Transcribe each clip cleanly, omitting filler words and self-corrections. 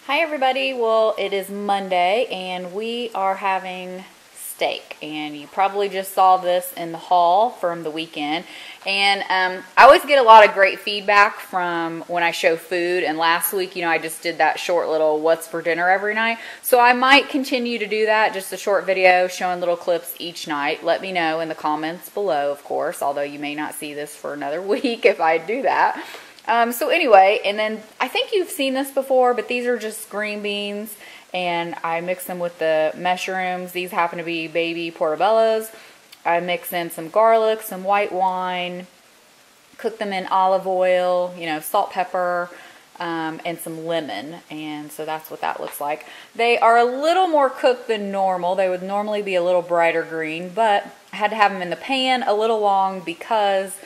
Hi everybody, well it is Monday and we are having steak, and you probably just saw this in the haul from the weekend. And I always get a lot of great feedback from when I show food, and last week I just did that short little what's for dinner every night, so I might continue to do that, just a short video showing little clips each night. Let me know in the comments below, of course, although you may not see this for another week if I do that. So anyway, and then I think you've seen this before, but these are just green beans, and I mix them with the mushrooms. These happen to be baby portobellos. I mix in some garlic, some white wine, cook them in olive oil, salt, pepper, and some lemon, and so that's what that looks like. They are a little more cooked than normal. They would normally be a little brighter green, but I had to have them in the pan a little long because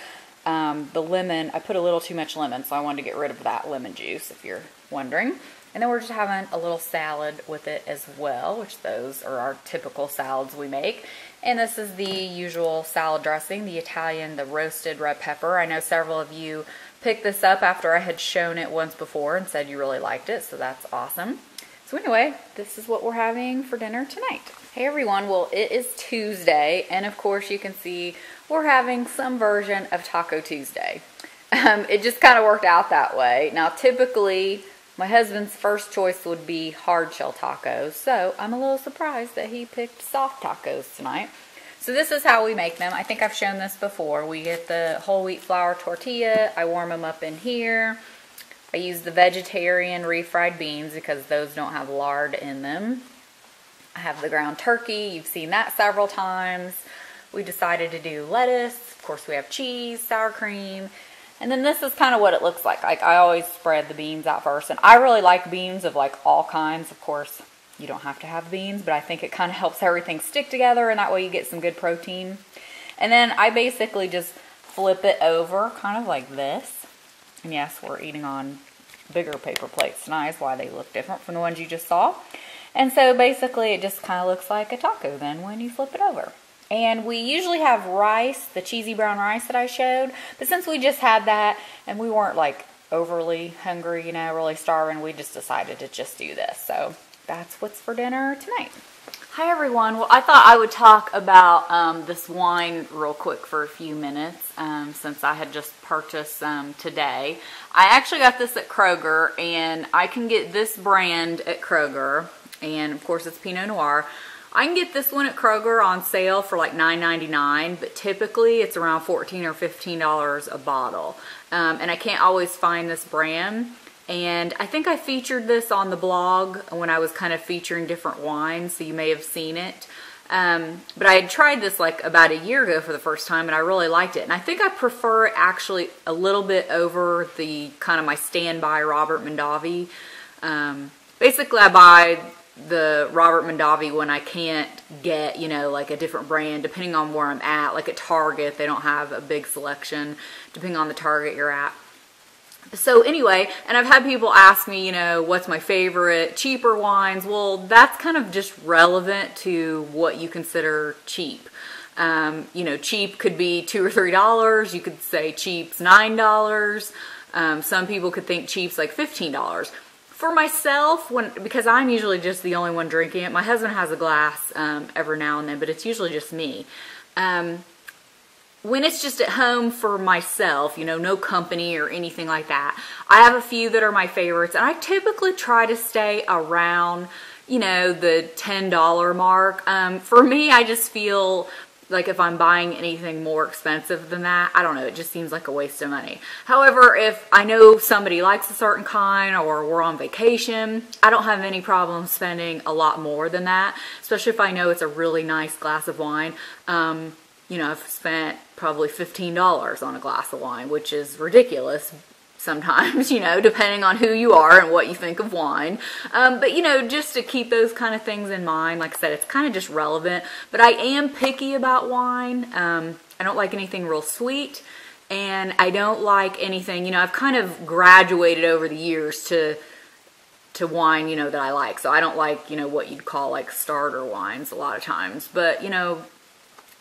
the lemon, I put a little too much lemon, so I wanted to get rid of that lemon juice, if you're wondering. And then we're just having a little salad with it as well, which those are our typical salads we make. And this is the usual salad dressing, the Italian, the roasted red pepper. I know several of you picked this up after I had shown it once before and said you really liked it, so that's awesome. So anyway, this is what we're having for dinner tonight. Hey everyone, well it is Tuesday, and of course you can see we're having some version of Taco Tuesday. It just kind of worked out that way. Now typically my husband's first choice would be hard shell tacos, so I'm a little surprised that he picked soft tacos tonight. So this is how we make them. I think I've shown this before. We get the whole wheat flour tortilla. I warm them up in here. I use the vegetarian refried beans because those don't have lard in them. I have the ground turkey. You've seen that several times. We decided to do lettuce. Of course, we have cheese, sour cream. And then this is kind of what it looks like. I always spread the beans out first. And I really like beans of like all kinds. Of course, you don't have to have beans, but I think it kind of helps everything stick together, and that way you get some good protein. And then I basically just flip it over kind of like this. And yes, we're eating on bigger paper plates tonight. That's why they look different from the ones you just saw. And so basically it just kind of looks like a taco then when you flip it over. And we usually have rice, the cheesy brown rice that I showed. But since we just had that and we weren't like overly hungry, really starving, we just decided to just do this. So that's what's for dinner tonight. Hi everyone. Well, I thought I would talk about this wine real quick for a few minutes since I had just purchased some today. I actually got this at Kroger, and I can get this brand at Kroger, and of course it's Pinot Noir. I can get this one at Kroger on sale for like $9.99, but typically it's around $14 or $15 a bottle. And I can't always find this brand. And I think I featured this on the blog when I was kind of featuring different wines, so you may have seen it. But I had tried this like about a year ago for the first time, and I really liked it. And I think I prefer it actually a little bit over the kind of my standby Robert Mondavi. Basically I buy the Robert Mondavi when I can't get, like a different brand, depending on where I'm at. Like at Target, they don't have a big selection, depending on the Target you're at. So anyway, and I've had people ask me, what's my favorite cheaper wines? Well, that's kind of just relevant to what you consider cheap. Cheap could be $2 or $3. You could say cheap's $9. Some people could think cheap's like $15. For myself, because I'm usually just the only one drinking it, my husband has a glass every now and then, but it's usually just me. When it's just at home for myself, no company or anything like that, I have a few that are my favorites, and I typically try to stay around, the $10 mark. For me, I just feel like if I'm buying anything more expensive than that, I don't know, it just seems like a waste of money. However, if I know somebody likes a certain kind or we're on vacation, I don't have any problem spending a lot more than that, especially if I know it's a really nice glass of wine. I've spent probably $15 on a glass of wine, which is ridiculous sometimes, depending on who you are and what you think of wine. But, just to keep those kind of things in mind, like I said, it's kind of just relevant. But I am picky about wine. I don't like anything real sweet, and I don't like anything, I've kind of graduated over the years to wine, that I like. So I don't like, what you'd call like starter wines a lot of times. But,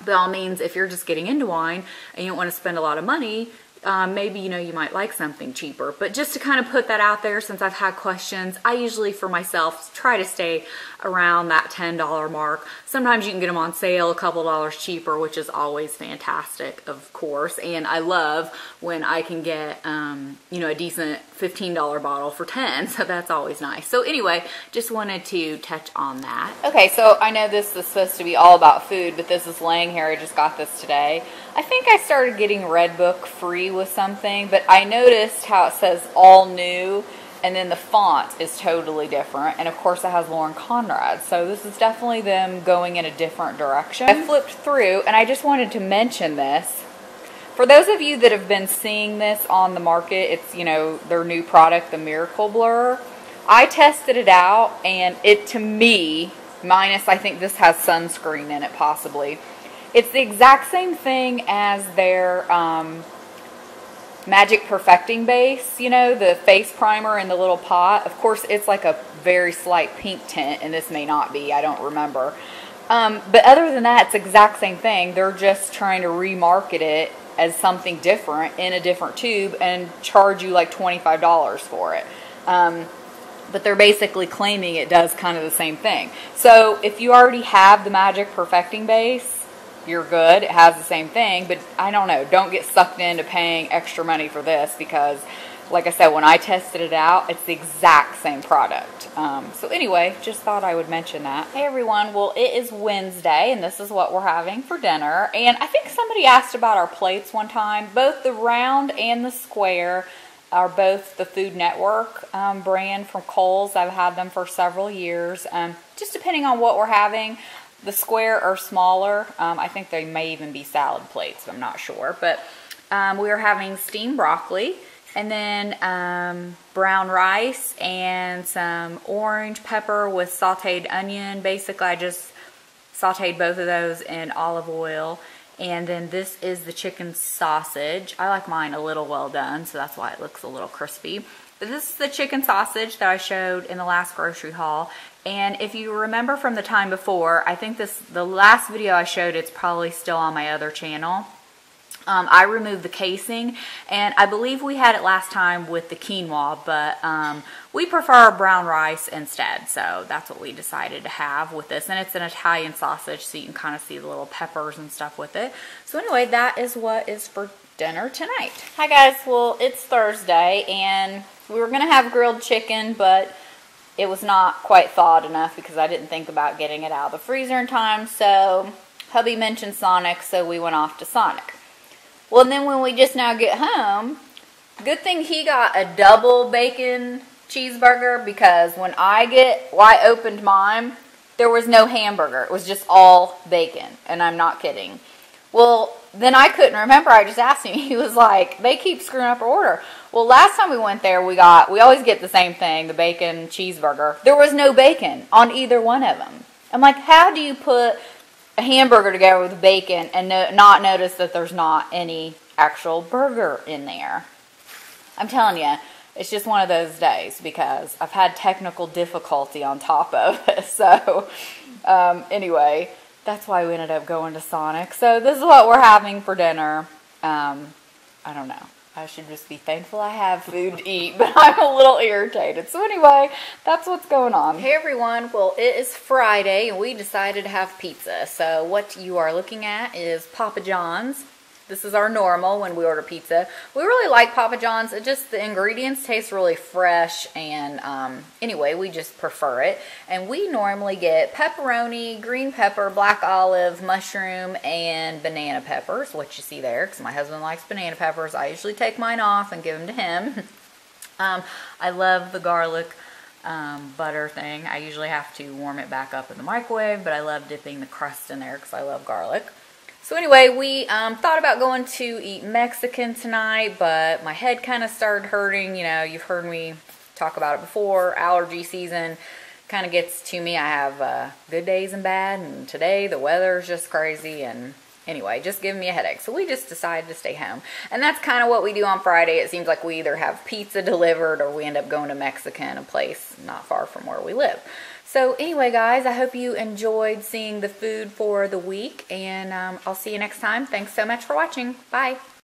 by all means, if you're just getting into wine and you don't want to spend a lot of money, maybe, you know, you might like something cheaper. But just to kind of put that out there, since I've had questions, I usually for myself try to stay around that $10 mark. Sometimes you can get them on sale a couple dollars cheaper, which is always fantastic, of course. And I love when I can get, you know, a decent $15 bottle for 10, so that's always nice. So anyway, just wanted to touch on that. Okay, so I know this is supposed to be all about food, but this is laying here. I just got this today. I think I started getting Redbook free with something, but I noticed how it says all new, and then the font is totally different. And of course it has Lauren Conrad, so this is definitely them going in a different direction. I flipped through, and I just wanted to mention this. For those of you that have been seeing this on the market, it's, you know, their new product, the Miracle Blur. I tested it out, and it, to me, minus I think this has sunscreen in it possibly, it's the exact same thing as their Magic Perfecting Base, you know, the face primer in the little pot. Of course, it's like a very slight pink tint, and this may not be, I don't remember. But other than that, it's the exact same thing. They're just trying to remarket it as something different in a different tube and charge you like $25 for it. But they're basically claiming it does kind of the same thing. So if you already have the Magic Perfecting Base, you're good. It has the same thing, but I don't know. Don't get sucked into paying extra money for this because, like I said, when I tested it out, it's the exact same product. So anyway, just thought I would mention that. Hey everyone, well it is Wednesday and this is what we're having for dinner. And I think somebody asked about our plates one time. Both the round and the square are both the Food Network brand from Kohl's. I've had them for several years. Just depending on what we're having. The square are smaller. I think they may even be salad plates, I'm not sure. But we are having steamed broccoli, and then brown rice and some orange pepper with sauteed onion. Basically, I just sauteed both of those in olive oil. And then this is the chicken sausage. I like mine a little well done, so that's why it looks a little crispy. But this is the chicken sausage that I showed in the last grocery haul. And if you remember from the time before, I think the last video I showed, it's probably still on my other channel. I removed the casing, and I believe we had it last time with the quinoa, but we prefer brown rice instead, so that's what we decided to have with this. And it's an Italian sausage, so you can kind of see the little peppers and stuff with it. So anyway, that is what is for dinner tonight. Hi guys, well it's Thursday, and we were going to have grilled chicken, but it was not quite thawed enough because I didn't think about getting it out of the freezer in time, so hubby mentioned Sonic, so we went off to Sonic. Well, and then when we just now get home, good thing he got a double bacon cheeseburger, because when I opened mine, there was no hamburger. It was just all bacon, and I'm not kidding. Well, then I couldn't remember. I just asked him. He was like, they keep screwing up our order. Well, last time we went there, we always get the same thing, the bacon cheeseburger. There was no bacon on either one of them. I'm like, how do you put a hamburger together with bacon and not notice that there's not any actual burger in there? I'm telling you, it's just one of those days because I've had technical difficulty on top of it. So anyway, that's why we ended up going to Sonic. So this is what we're having for dinner. I don't know. I should just be thankful I have food to eat, but I'm a little irritated. So anyway, that's what's going on. Hey everyone, well it is Friday and we decided to have pizza. So what you are looking at is Papa John's. This is our normal when we order pizza. We really like Papa John's. It just, the ingredients taste really fresh, and anyway, we just prefer it. And we normally get pepperoni, green pepper, black olive, mushroom, and banana peppers, what you see there, because my husband likes banana peppers. I usually take mine off and give them to him. I love the garlic butter thing. I usually have to warm it back up in the microwave, but I love dipping the crust in there because I love garlic. So anyway, we thought about going to eat Mexican tonight, but my head kind of started hurting. You know, you've heard me talk about it before. Allergy season kind of gets to me. I have good days and bad, and today the weather's just crazy, and anyway, just giving me a headache. So we just decided to stay home. And that's kind of what we do on Friday. It seems like we either have pizza delivered or we end up going to Mexican, a place not far from where we live. So anyway, guys, I hope you enjoyed seeing the food for the week, and I'll see you next time. Thanks so much for watching. Bye.